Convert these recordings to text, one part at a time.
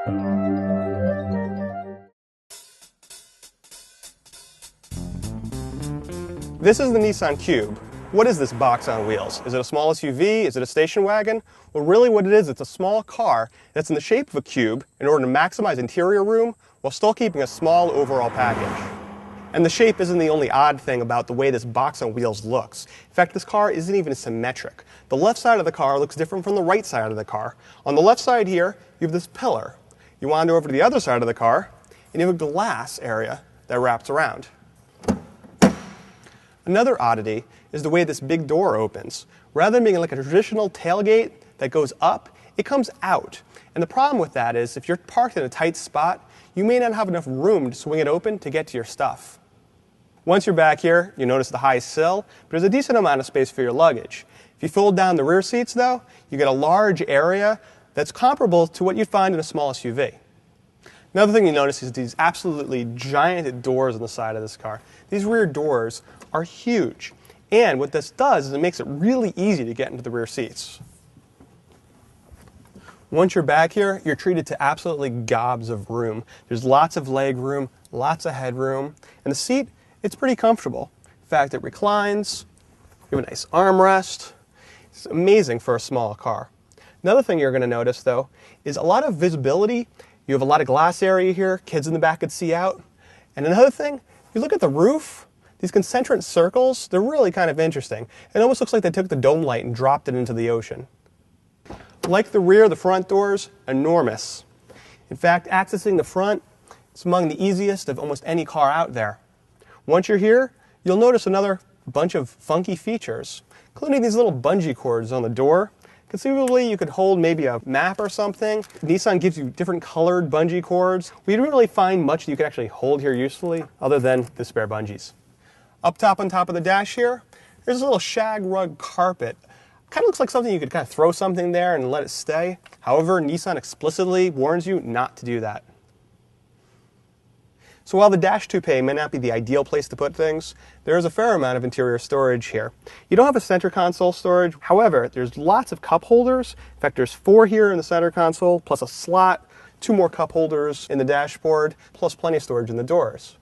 This is the Nissan Cube. What is this box on wheels? Is it a small SUV? Is it a station wagon? Well, really what it is, it's a small car that's in the shape of a cube in order to maximize interior room while still keeping a small overall package. And the shape isn't the only odd thing about the way this box on wheels looks. In fact, this car isn't even symmetric. The left side of the car looks different from the right side of the car. On the left side here, you have this pillar. You wander over to the other side of the car, and you have a glass area that wraps around. Another oddity is the way this big door opens. Rather than being like a traditional tailgate that goes up, it comes out. And the problem with that is if you're parked in a tight spot, you may not have enough room to swing it open to get to your stuff. Once you're back here, you notice the high sill, but there's a decent amount of space for your luggage. If you fold down the rear seats though, you get a large area that's comparable to what you'd find in a small SUV. Another thing you notice is these absolutely giant doors on the side of this car. These rear doors are huge. And what this does is it makes it really easy to get into the rear seats. Once you're back here, you're treated to absolutely gobs of room. There's lots of leg room, lots of headroom, and the seat, it's pretty comfortable. In fact, it reclines, you have a nice armrest. It's amazing for a small car. Another thing you're going to notice, though, is a lot of visibility. You have a lot of glass area here, kids in the back could see out. And another thing, you look at the roof, these concentric circles, they're really kind of interesting. It almost looks like they took the dome light and dropped it into the ocean. Like the rear, the front doors, enormous. In fact, accessing the front is among the easiest of almost any car out there. Once you're here, you'll notice another bunch of funky features, including these little bungee cords on the door. Conceivably, you could hold maybe a map or something. Nissan gives you different colored bungee cords. We didn't really find much that you could actually hold here usefully, other than the spare bungees. Up top on top of the dash here, there's a little shag rug carpet. Kind of looks like something you could kind of throw something there and let it stay. However, Nissan explicitly warns you not to do that. So while the dash coupe may not be the ideal place to put things, there is a fair amount of interior storage here. You don't have a center console storage. However, there's lots of cup holders. In fact, there's 4 here in the center console, plus a slot, 2 more cup holders in the dashboard, plus plenty of storage in the doors.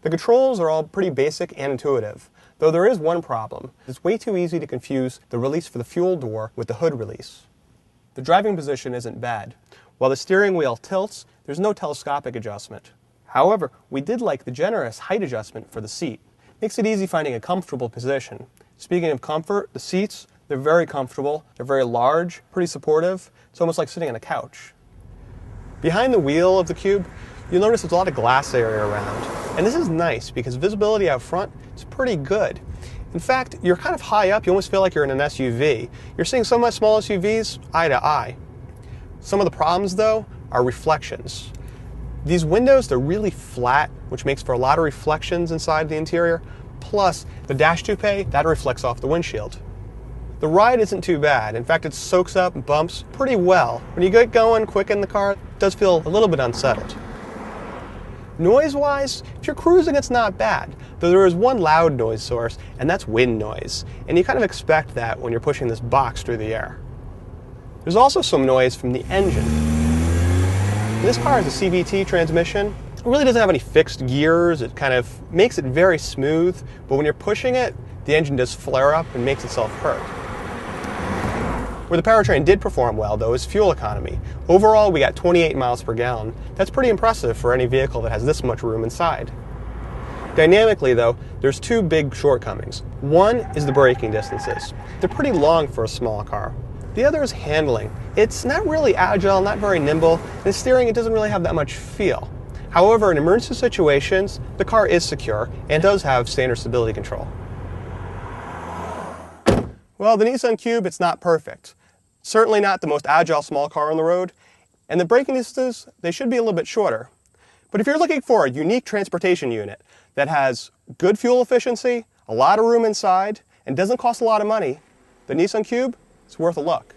The controls are all pretty basic and intuitive, though there is one problem. It's way too easy to confuse the release for the fuel door with the hood release. The driving position isn't bad. While the steering wheel tilts, there's no telescopic adjustment. However, we did like the generous height adjustment for the seat. Makes it easy finding a comfortable position. Speaking of comfort, the seats, they're very comfortable, they're very large, pretty supportive. It's almost like sitting on a couch. Behind the wheel of the Cube, you'll notice there's a lot of glass area around. And this is nice because visibility out front is pretty good. In fact, you're kind of high up, you almost feel like you're in an SUV. You're seeing some small SUVs eye to eye. Some of the problems, though, are reflections. These windows, they're really flat, which makes for a lot of reflections inside the interior. Plus, the dash coupe, that reflects off the windshield. The ride isn't too bad. In fact, it soaks up bumps pretty well. When you get going quick in the car, it does feel a little bit unsettled. Noise-wise, if you're cruising, it's not bad. Though there is one loud noise source, and that's wind noise. And you kind of expect that when you're pushing this box through the air. There's also some noise from the engine. This car has a CVT transmission. It really doesn't have any fixed gears. It kind of makes it very smooth, but when you're pushing it, the engine does flare up and makes itself hurt. Where the powertrain did perform well, though, is fuel economy. Overall, we got 28 miles per gallon. That's pretty impressive for any vehicle that has this much room inside. Dynamically, though, there's 2 big shortcomings. One is the braking distances. They're pretty long for a small car. The other is handling. It's not really agile, not very nimble, and steering, it doesn't really have that much feel. However, in emergency situations, the car is secure and does have standard stability control. Well, the Nissan Cube, it's not perfect. Certainly not the most agile small car on the road, and the braking distances, they should be a little bit shorter. But if you're looking for a unique transportation unit that has good fuel efficiency, a lot of room inside, and doesn't cost a lot of money, the Nissan Cube, it's worth a look.